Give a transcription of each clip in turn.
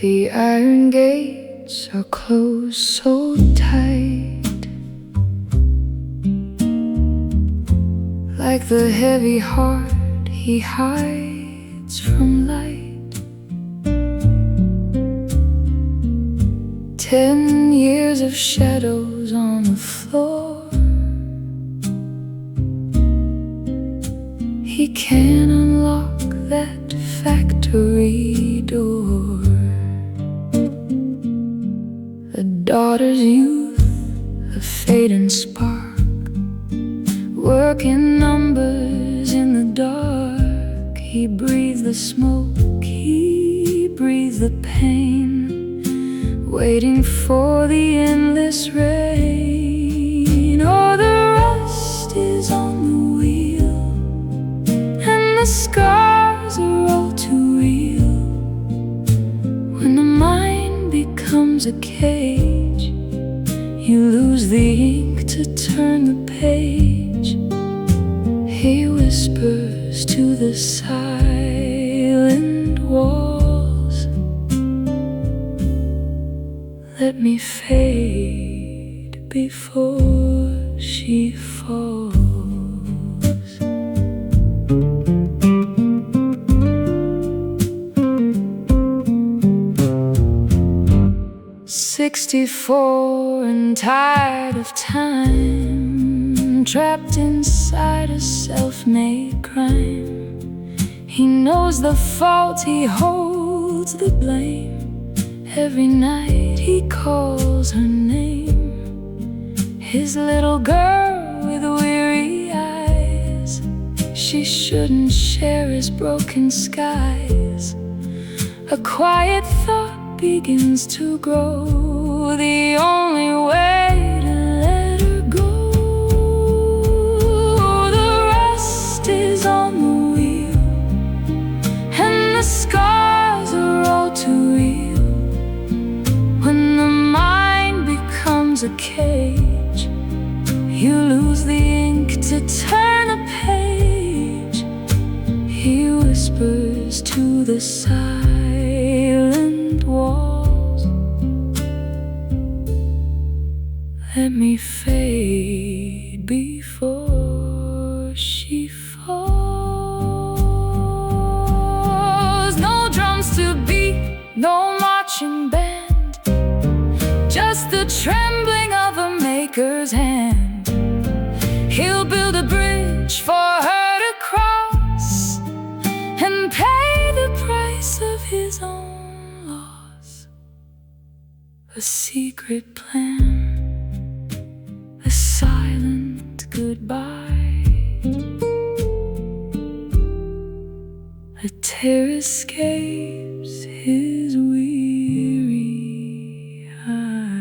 The iron gates are closed so tight, like the heavy heart he hides from light. 10 years of shadows on the floor. He can't unlock that factory door. The daughter's youth, a fading spark, working numbers in the dark. He breathed the smoke, he breathed the pain, waiting for the endless rain. Oh, the rust is on the wheel, and the scars are all too real. When the mind becomes a cage, you lose the ink to turn the page. He whispers to the silent walls, let me fade before she falls. 64 and tired of time, trapped inside a self-made crime. He knows the fault, he holds the blame. Every night he calls her name, his little girl with weary eyes. She shouldn't share his broken skies. A quiet thought begins to grow, the only way to let her go. The rust is on the wheel, and the scars are all too real. When the mind becomes a cage, you lose the ink to turn a page. He whispers to the silent walls, let me fade before she falls. No drums to beat, no marching band, just the trembling of a maker's hand. He'll build a bridge for her to cross and pay the price of his own loss. A secret plan, a silent goodbye, a tear escapes his weary eye.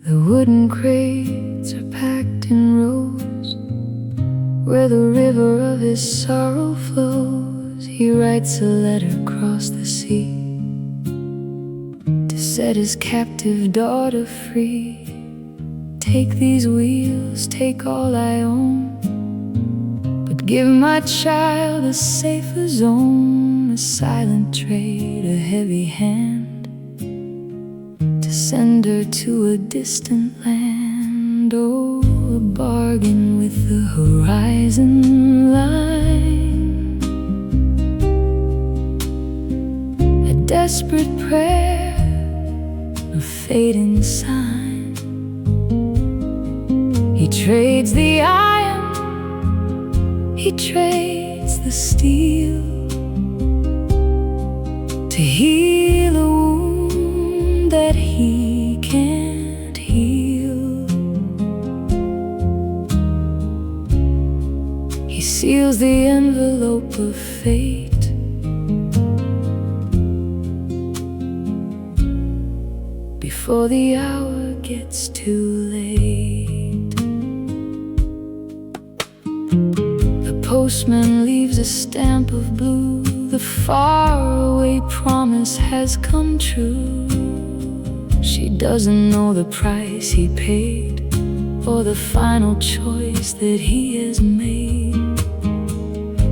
The wooden crates are packed in rows, where the river of his sorrow flows. He writes a letter across the sea to set his captive daughter free. Take these wheels, take all I own, but give my child a safer zone. A silent trade, a heavy hand, send her to a distant land. Oh, a bargain with the horizon line, a desperate prayer, a fading sign. He trades the iron, he trades the steel to heal a wound that he can't heal. He seals the envelope of fate before the hour gets too late. The postman leaves a stamp of blue. The faraway promise has come true. She doesn't know the price he paid or the final choice that he has made.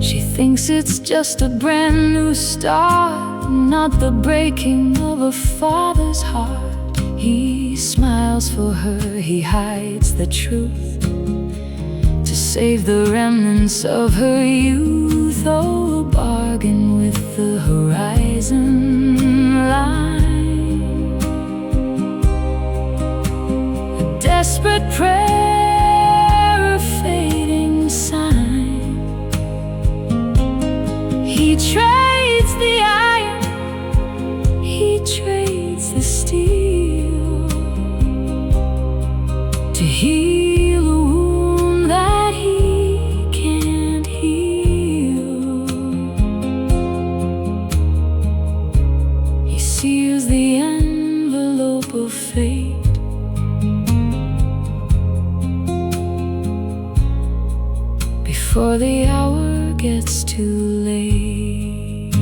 She thinks it's just a brand new start, not the breaking of a father's heart. He smiles for her, he hides the truth to save the remnants of her youth. Oh, a bargain with the horizon line, a desperate prayer, a fading sign. He trades the iron, he trades the steel to heal a wound that he can't heal. He seals the envelope of fate before the hour gets too late.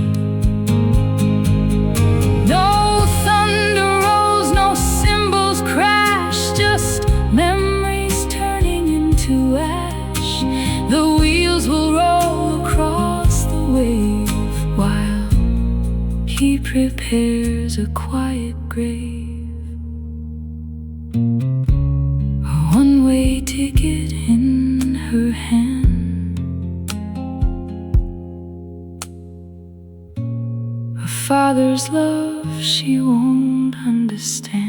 No thunder rolls, no cymbals crash, just memories turning into ash. The wheels will roll across the wave while he prepares a quiet grave, a one-way ticket in her hand. A father's love she won't understand.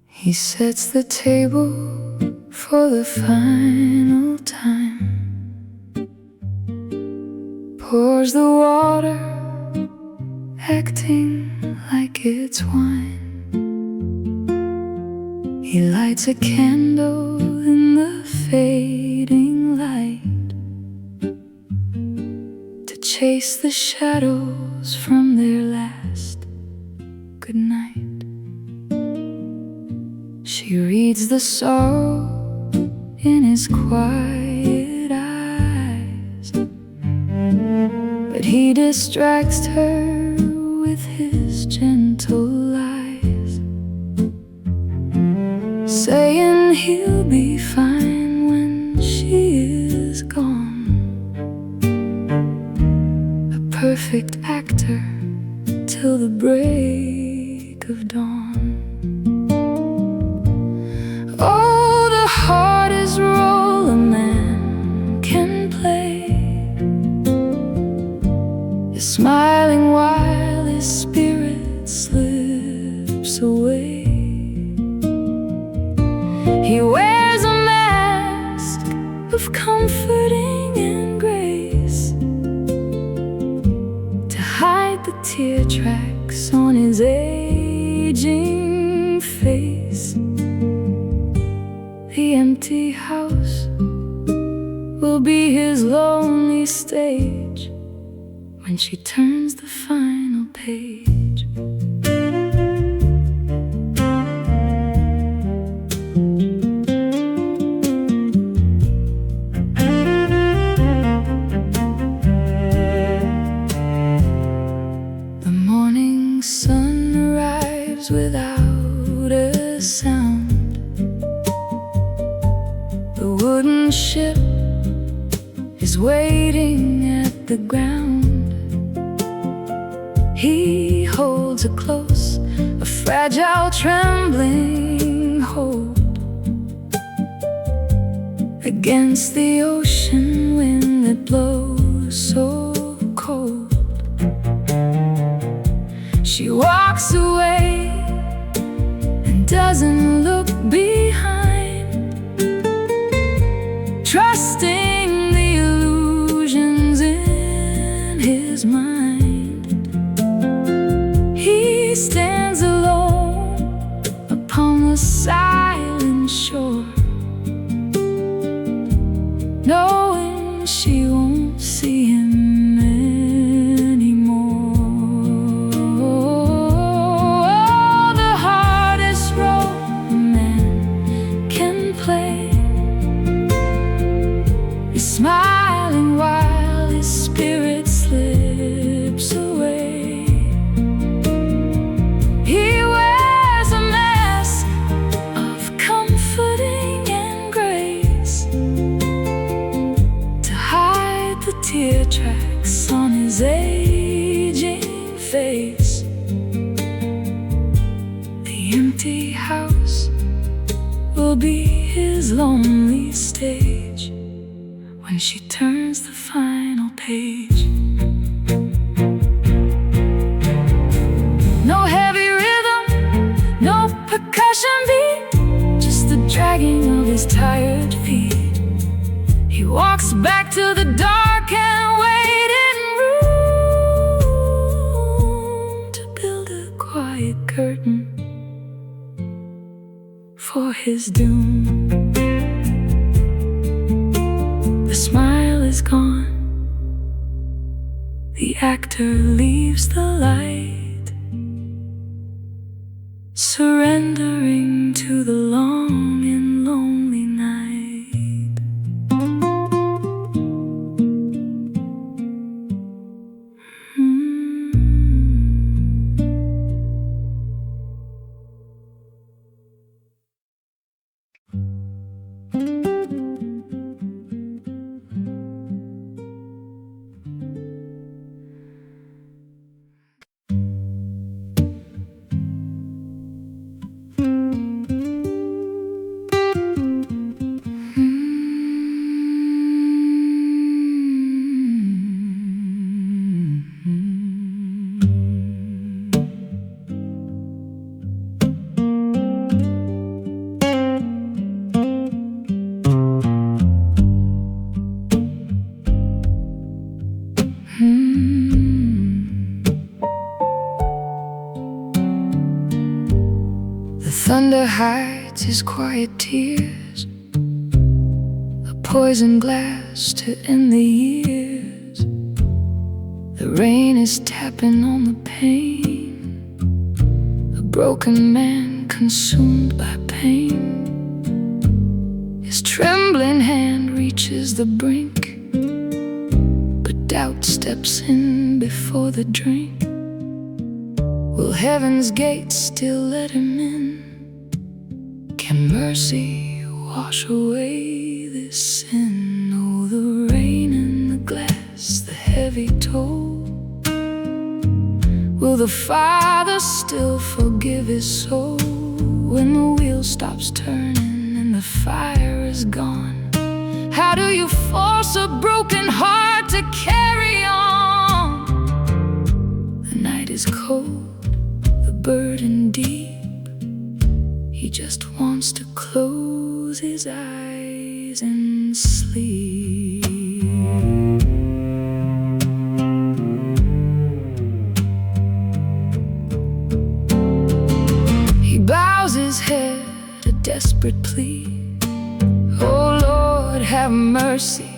He sets the table for the final time, pours the water, acting like it's wine. He lights a candle in the fading light to chase the shadows from their last goodnight. She reads the sorrow in his quiet eyes, but he distracts her with his gentle lies, saying he'll be fine when she is gone. A perfect actor till the break of dawn. Oh, the hardest role a man can play is smiling while his spirit slips away. He wears a mask of comforting and grace to hide the tear tracks on his aging face. The empty house will be his lonely stage when she turns the final page. disappears without a sound. The wooden ship is waiting at the ground. He holds her close, a fragile, trembling hold, against the ocean wind that blows so cold. She walks away and doesn't look behind, trusting the illusions in his mind. He stands alone upon the silent shore, knowing she won't see him anymore. Oh, the hardest role a man can play is smiling while his spirit slips away. He wears a mask of comforting and grace to hide the tear tracks on his aging face. The empty house will be his lonely stage when she turns the final page. No heavy rhythm, no percussion beat, just the dragging of his tired feet. He walks back to the dark and waiting room to build a quiet curtain for his doom. The smile is gone, the actor leaves the light, surrendering to the long and lonely night. The thunder hides his quiet tears, a poison glass to end the years. The rain is tapping on the pane, a broken man consumed by pain. His trembling hand reaches the brink, but doubt steps in before the drink. Will heaven's gates still let him in? Can mercy wash away this sin? Oh, the rain in the glass, the heavy toll. Will the Father still forgive his soul when the wheel stops turning and the fire is gone? How do you force a broken heart to carry on? The night is cold, the burden deep. He just wants to close his eyes and sleep. He bows his head, a desperate plea. Oh Lord, have mercy,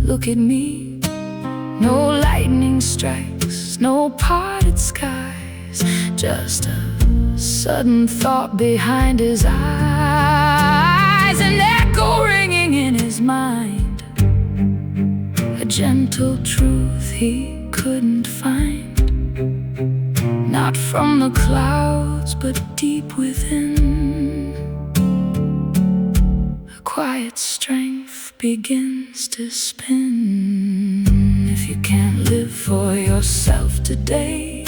look at me. No lightning strikes, no parted skies, just a sudden thought behind his eyes, an echo ringing in his mind, a gentle truth he couldn't find. Not not from the clouds, but deep within. A quiet strength begins to spin. If you can't live for yourself today,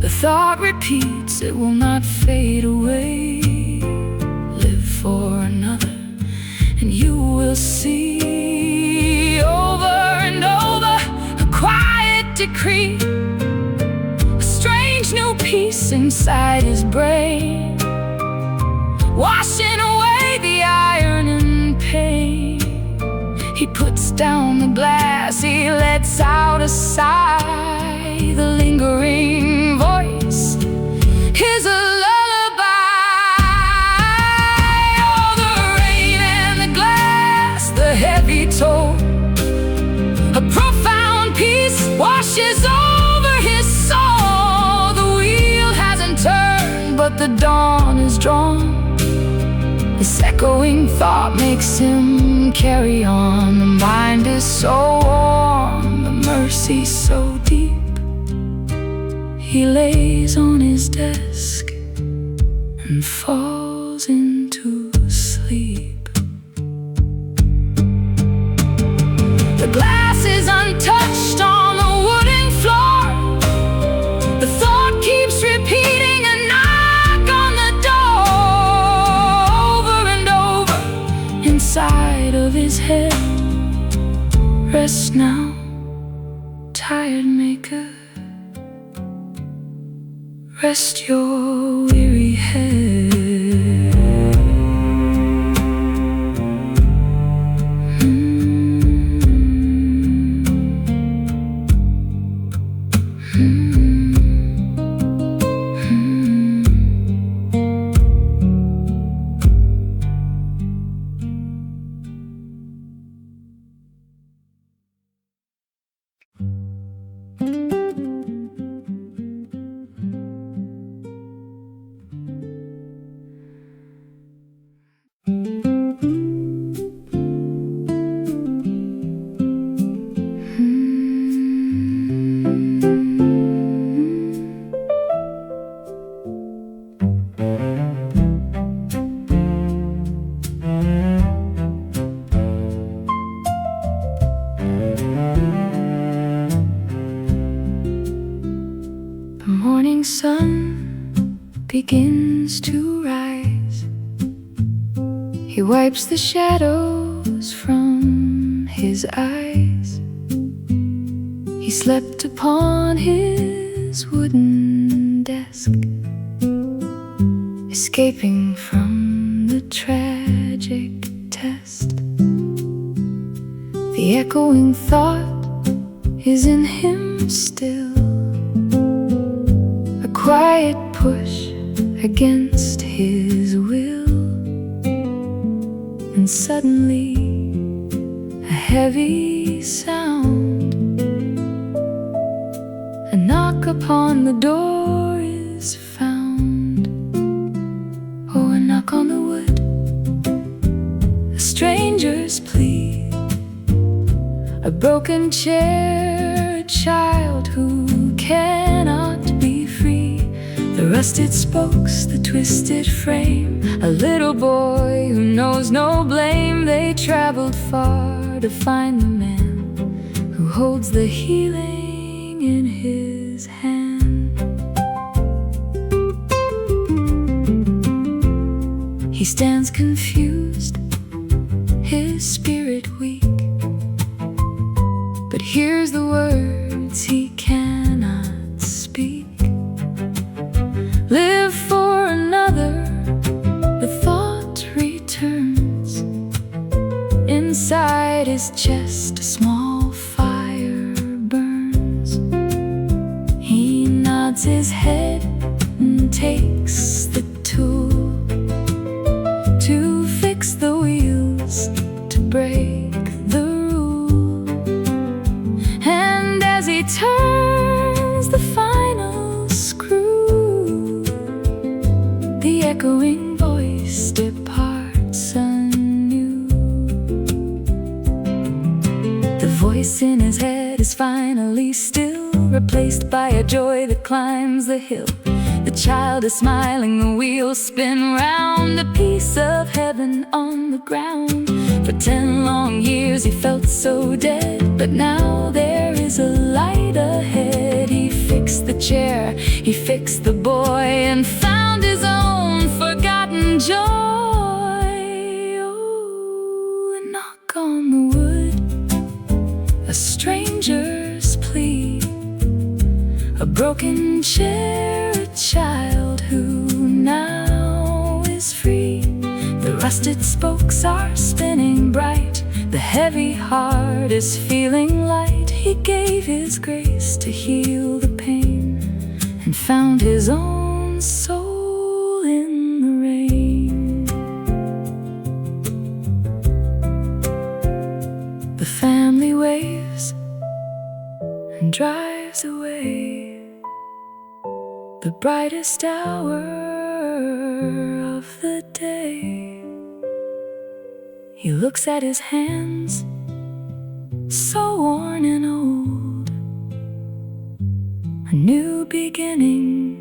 the thought repeats, it will not fade away. Live for another, and you will see over and over a quiet decree, a strange new peace inside his brain, washing away the iron and pain. He puts down the glass, he lets out a sigh. The lingering voice is a lullaby. Oh, the rain and the glass, the heavy toll, a profound peace washes over his soul. The wheel hasn't turned, but the dawn is drawn. This echoing thought makes him carry on. The mind is so warm, the mercy so deep. He lays on his desk and falls into sleep. The glass is untouched on the wooden floor. The thought keeps repeating, a knock on the door. Over and over inside of his head. Rest now, tired maker. Rest your weary head. The morning sun begins to rise. He wipes the shadows from his eyes. He slept upon his wooden desk, escaping from the tragic test. The echoing thought is in him still, a quiet push against his will. And suddenly a heavy sound, a knock upon the door is found. Oh, a knock on the wood, a stranger's plea, a broken chair, a child who cannot be free. The rusted spokes, the twisted frame, a little boy who knows no blame. They traveled far to find the man who holds the healing in his hand. He stands confused, his spirit weak, but hears the words he cannot speak. Live for another, the thought returns. Inside his chest a small fire burns. He nods his head and takes the tool to fix the wheels, to break the rule. And as he turns the final screw, the echoing voice departs anew. The voice in his head is finally still. replaced by a joy that climbs the hill. The child is smiling, the wheels spin round, a piece of heaven on the ground. For 10 long years he felt so dead, but now there is a light ahead. He fixed the chair, he fixed the boy, and found his own forgotten joy. Oh, a knock on the wood, a stranger's plea, a broken chair, a child who now is free. The rusted spokes are spinning bright, the heavy heart is feeling light. He gave his grace to heal the pain, and found his own soul in the rain. The family waves and drives away, the brightest hour of the day. He looks at his hands, so worn and old. A new beginning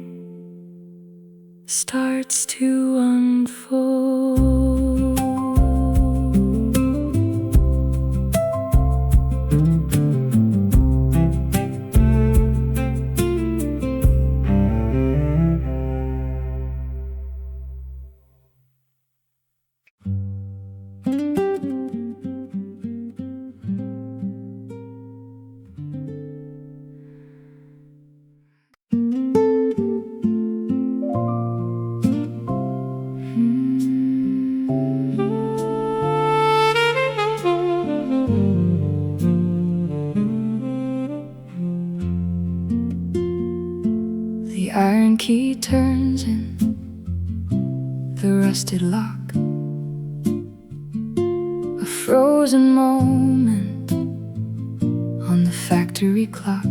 starts to unfold. The iron key turns in the rusted lock, a frozen moment on the factory clock.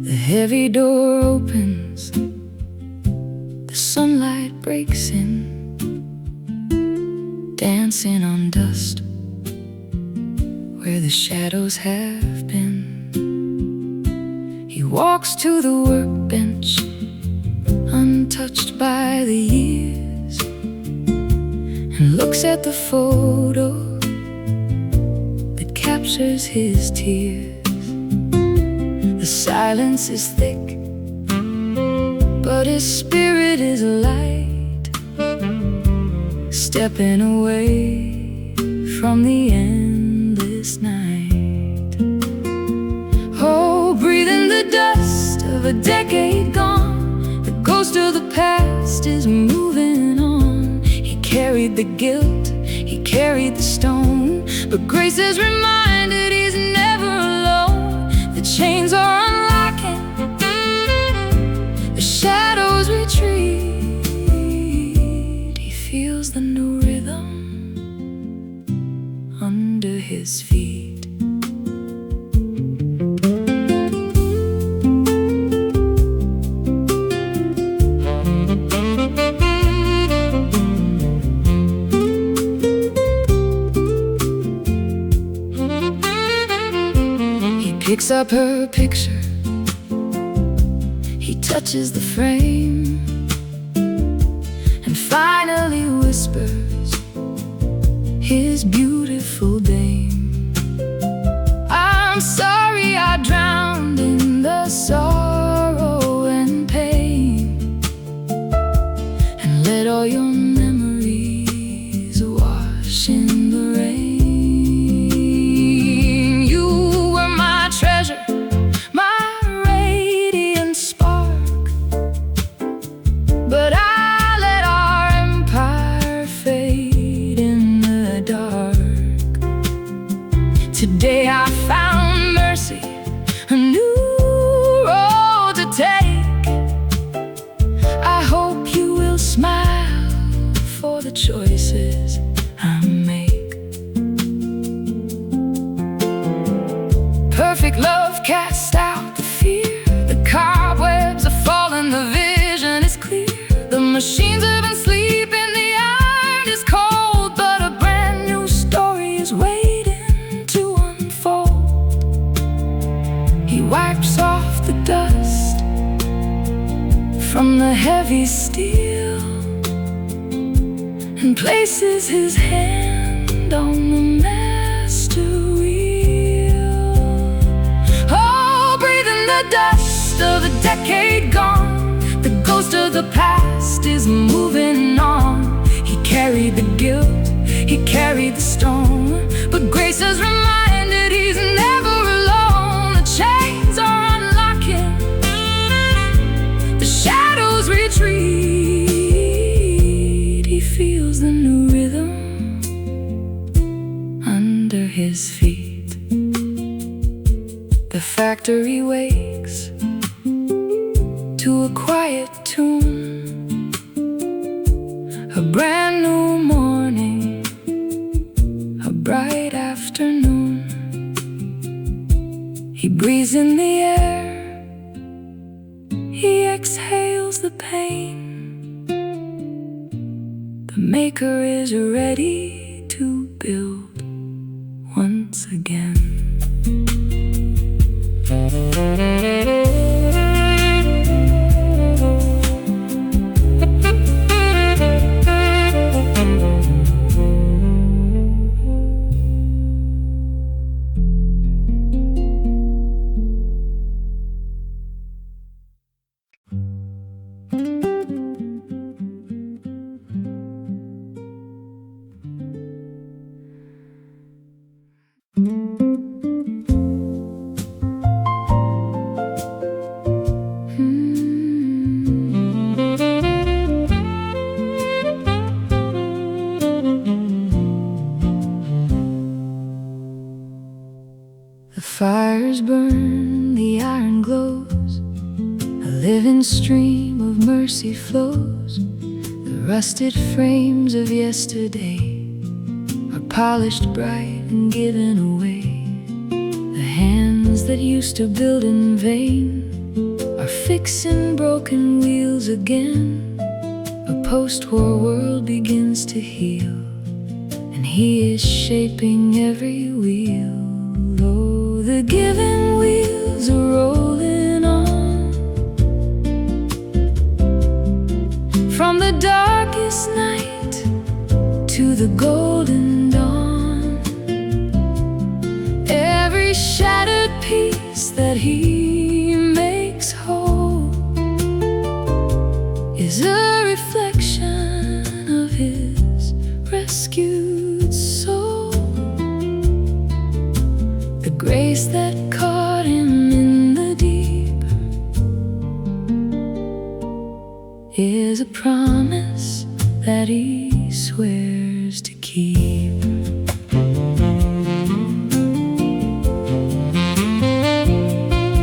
The heavy door opens, the sunlight breaks in, dancing on dust where the shadows have been. He walks to the workbench, untouched by the years, and looks at the photo that captures his tears. The silence is thick, but his spirit is light, stepping away from the endless night. Oh, breathing the dust of a decade gone, the ghost of the past is moving on. He carried the guilt, he carried the stone, but grace is reminded he's never alone. The chains are unlocking, the shadows retreat. He feels the new rhythm under his feet. Picks up her picture, he touches the frame, and finally whispers his beautiful dame. I'm sorry I drowned in the sorrow and pain, and let all your memories wash in the rain. Treasure, my radiant spark, but I let our empire fade in the dark. from the heavy steel and places his hand on the master wheel. Oh, breathing the dust of a decade gone, the ghost of the past is moving on. He carried the guilt, he carried the stone, but grace is reminded he's never alone. The chains are unlocking, the shadows retreat. He feels the new rhythm under his feet. The factory wakes to a quiet tune, a brand new morning, a bright afternoon. He breathes in the air, he exhales the pain. The maker is ready to build once again. The fires burn, the iron glows, a living stream of mercy flows. The rusted frames of yesterday are polished bright and given away. The hands that used to build in vain are fixing broken wheels again. A post-war world begins to heal, and he is shaping every wheel. Oh, the giving wheels are rolling on, from the darkest night to the golden dawn. Every shattered piece that he makes whole is a reflection of his rescued soul. The grace that caught him in the deep is a promise that he swears to keep.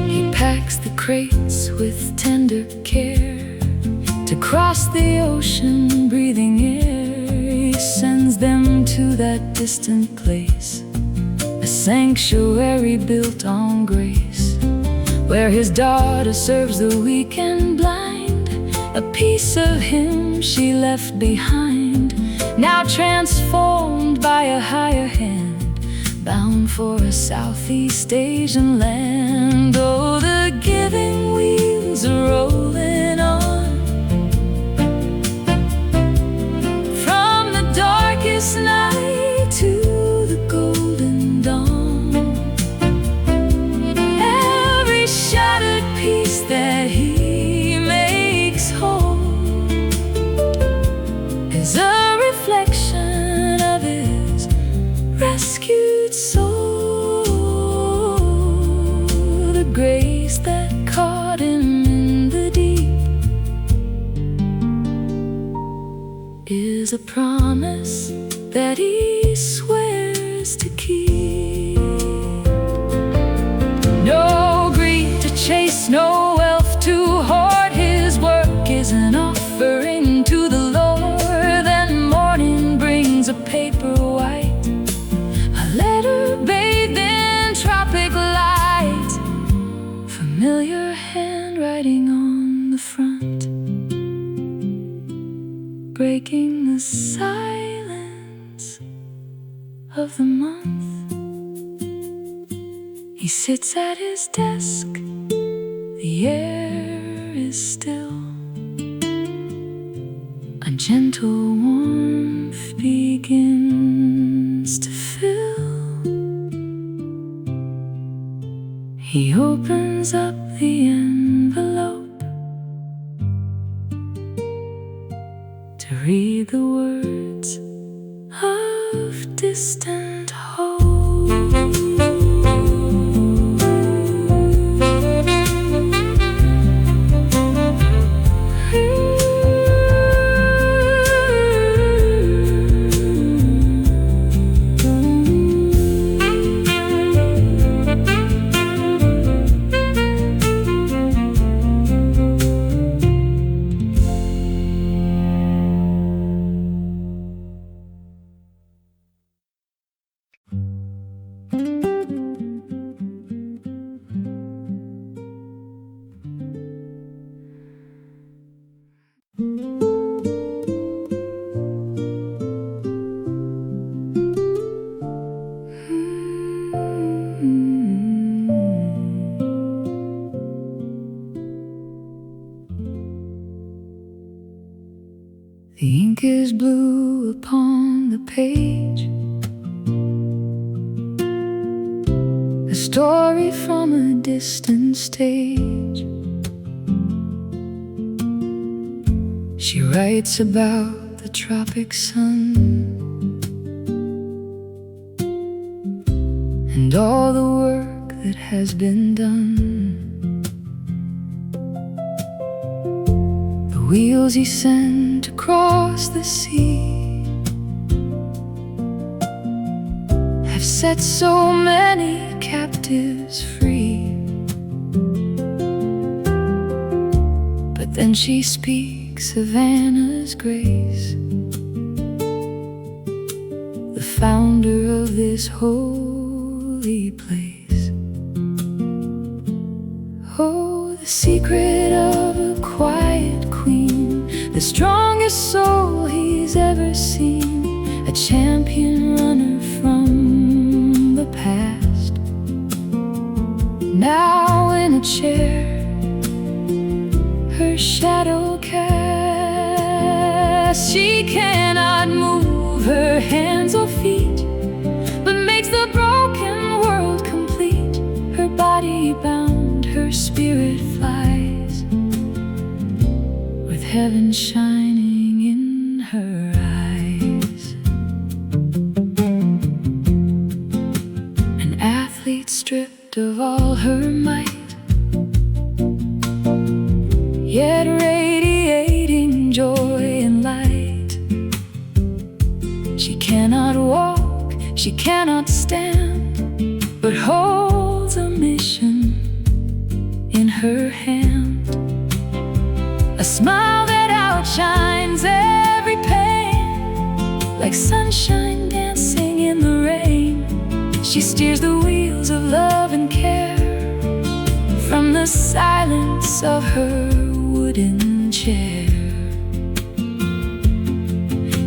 He packs the crates with tender care to cross the ocean, breathing air. He sends them to that distant place, a sanctuary built on grace, where his daughter serves the weak and blind. A piece of him she left behind, now transformed by a higher hand, bound for a Southeast Asian land. Oh, the giving wheels are rolling on, from the darkest night to the golden dawn. Every shattered piece that he makes whole is a reflection of his rescued soul. The grace that caught him in the deep is a promise that he swears to keep. No greed to chase, no wealth to hoard. His work is an offering to the Lord. Then morning brings a paper white, a letter bathed in tropic light. Familiar handwriting on the front, breaking the silence of the month. He sits at his desk, the air is still, gentle warmth begins to fill. He opens up the envelope to read the words of distant hope. The ink is blue upon the page, a story from a distant stage. She writes about the tropic sun and all the work that has been done. The wheels he sent across the sea have set so many captives free. But then she speaks of Anna's grace, the founder of this holy place. Oh, the secret of a quiet queen, the strongest soul he's ever seen, a champion runner from the past. Now in a chair, her shadow cast. She cannot move her hands or feet, but makes the broken world complete. Her body bound, her spirit flies, with heaven shining in her eyes. An athlete stripped of all her might, yet radiating joy and light. She cannot walk, she cannot stand, but holds a mission in her hand. A smile that outshines every pain, like sunshine dancing in the rain. She steers the wheels of love and care from the silence of her wooden chair.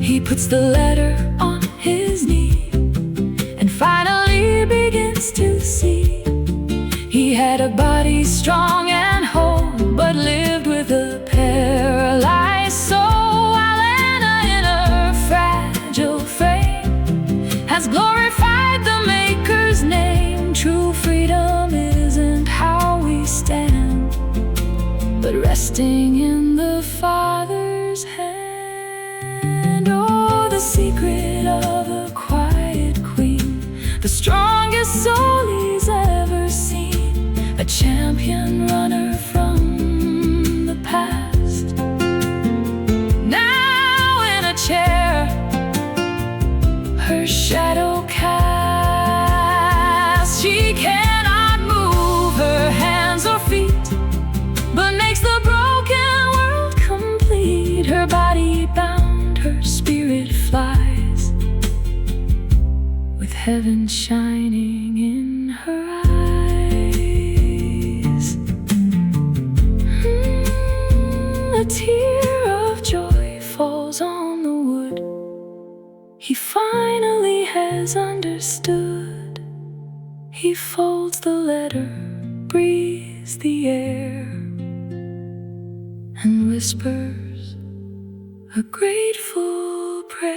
He puts the letter on his knee and finally begins to see. He had a body strong and whole, but lived with a paralyzed soul. While Anna in her fragile frame has glorified the Maker's name. True freedom isn't how we stand, but resting in the Father's hand. Oh, the secret of a quiet queen, the strongest soul he's ever seen, a champion runner from the past. Now in a chair, her shadow cast. She cannot move her hands or feet, but makes the broken world complete. Her body bound, her spirit flies, with heaven shining in her eyes. A tear of joy falls on the wood. He finally has understood. He folds the letter, breathes the air, and whispers a grateful prayer.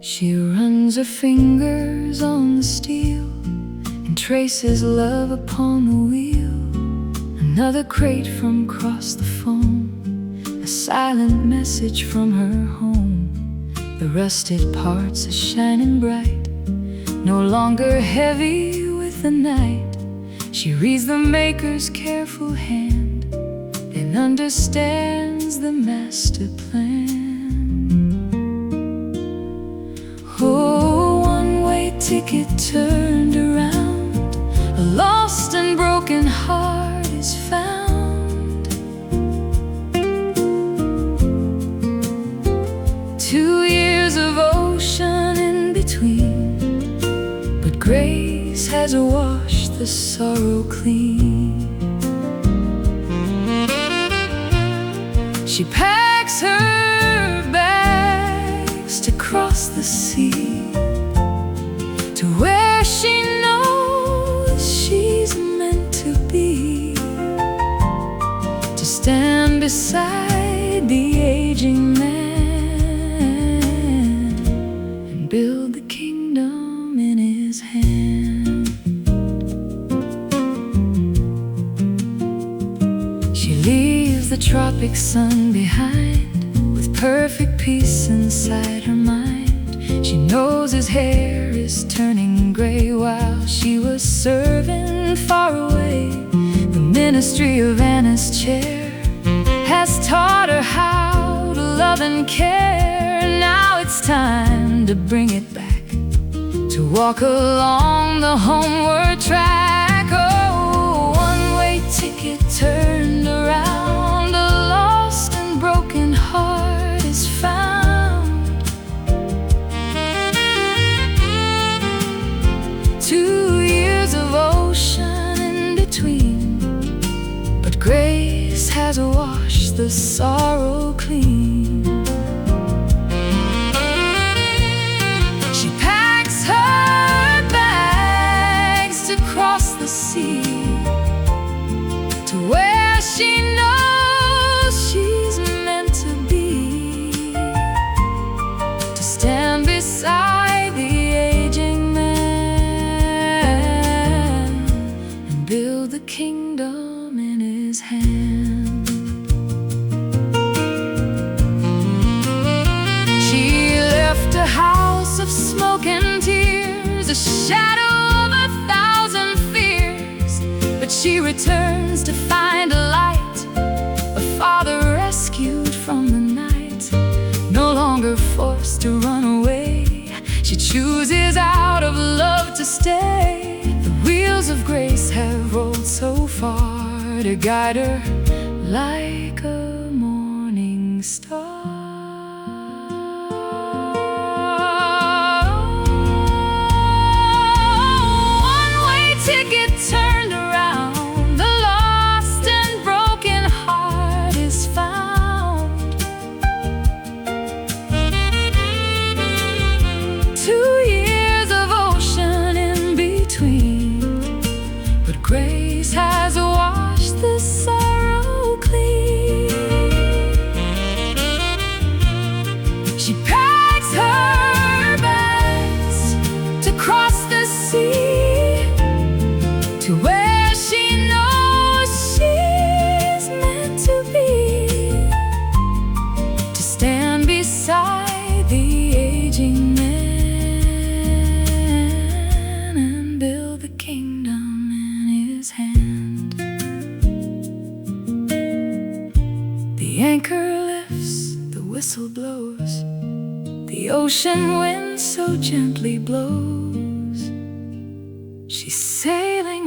She runs her fingers on the steel and traces love upon the wheel. Another crate from across the foam, a silent message from her home. The rusted parts are shining bright, no longer heavy with the night. She reads the maker's careful hand and understands the master plan. Oh, one-way ticket turned around, a lost and broken heart is found. 2 years of ocean in between, but grace has washed the sorrow clean. She packs her bags to cross the sea, to where she knows she's meant to be, to stand beside the aging man and build the kingdom in his hand. She leaves the tropic sun behind, with perfect peace inside her mind. She knows his hair is turning gray while she was serving far away. The ministry of Anna's chair has taught her how to love and care. Now it's time to bring it back, to walk along the homeward track. Oh, one-way ticket turned around, a lost and broken heart is found. 2 years of ocean in between, but grace has washed the sorrow clean. She packs her bags to cross the sea, to where she knows she's meant to be, to stand beside the aging man and build the kingdom in his hand. She left a house of smoke and tears, a shadow of 1,000 fears, but she returns to find a light, a father rescued from the night, no longer forced to run away. She chooses out of love to stay. The wheels of grace have rolled so far to guide her like a morning star. One-way ticket turned around, the lost and broken heart is found. 2 years of ocean in between, but grace has washed the sorrow clean. She packs her bags to cross the sea, to where she knows she's meant to be, to stand beside the aging man and build the kingdom in his hand. The anchor lifts, the whistle blows, the ocean wind so gently blows. She's sailing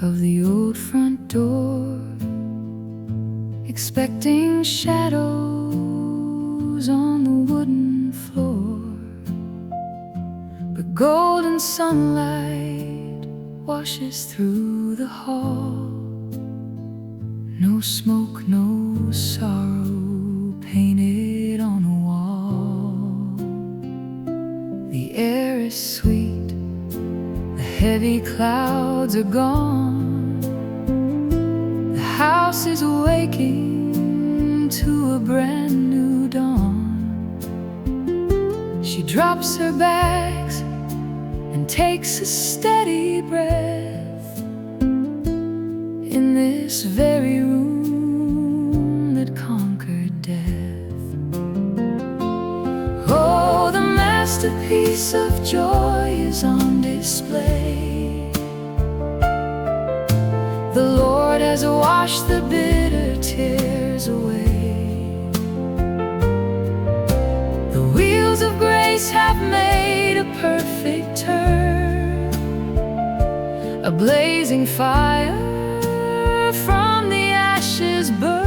of the old front door, expecting shadows on the wooden floor. But golden sunlight washes through the hall. No smoke, no sorrow painted on a wall. The air is sweet, the heavy clouds are gone. The house is waking to a brand new dawn. She drops her bags and takes a steady breath in this very room that conquered death. Oh, the masterpiece of joy is on display. The Lord has washed the bitter tears away. The wheels of grace have made a perfect turn, a blazing fire from the ashes burn.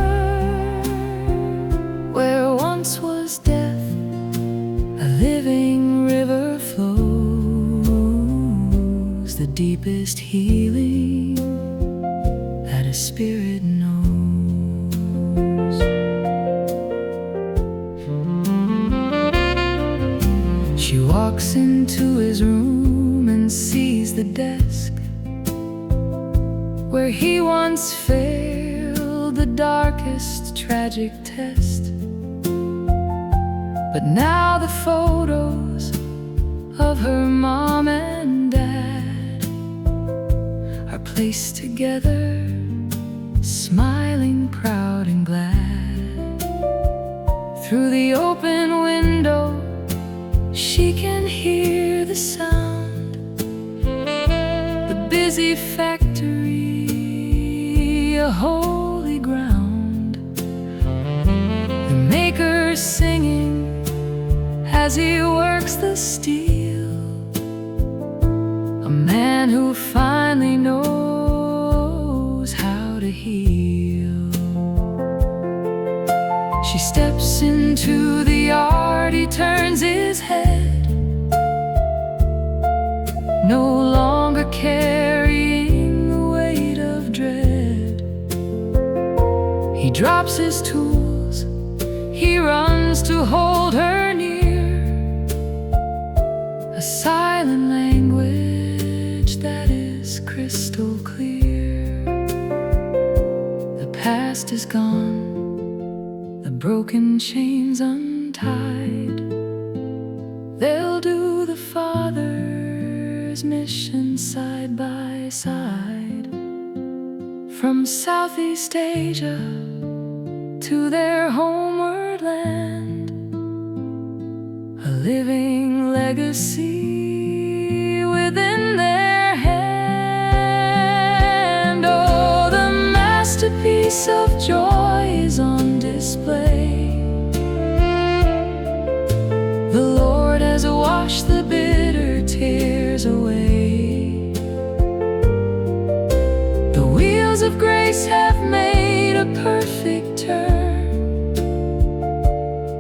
Where once was death, a living river flows, the deepest healing that a spirit knows. She walks into his room and sees the desk where he once failed the darkest tragic test. But now the photos of her mom and dad are placed together, smiling, proud and glad. Through the open window she can hear the sound, the busy factory, a holy ground. The maker singing as he works the steel, a man who finally knows how to heal. She steps into the yard, he turns his head, no longer carrying the weight of dread. He drops his tools, he runs to hold her near, a silent language that is crystal clear. The past is gone, the broken chains untied. They'll do the Father's mission side by side, from Southeast Asia to their homeward land, a living legacy within their hand. Oh, the masterpiece of joy is on display. The Lord has washed the bitter tears away. The wheels of grace have made a perfect turn,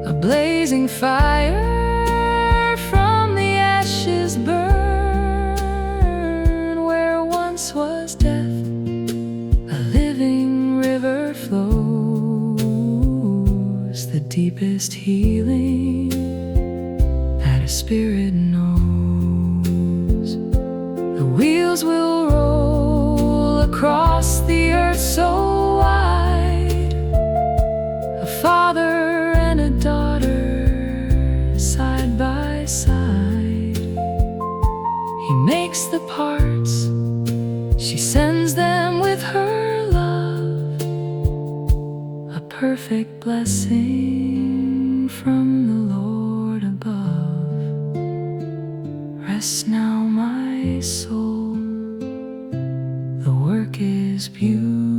a blazing fire from the ashes burn. Where once was death, a living river flows, the deepest healing that a spirit knows. The wheels will roll across the earth so wide, a father and a daughter side by side. He makes the parts, she sends them with her love, a perfect blessing from the Lord above. Rest now, my soul, the work is beautiful.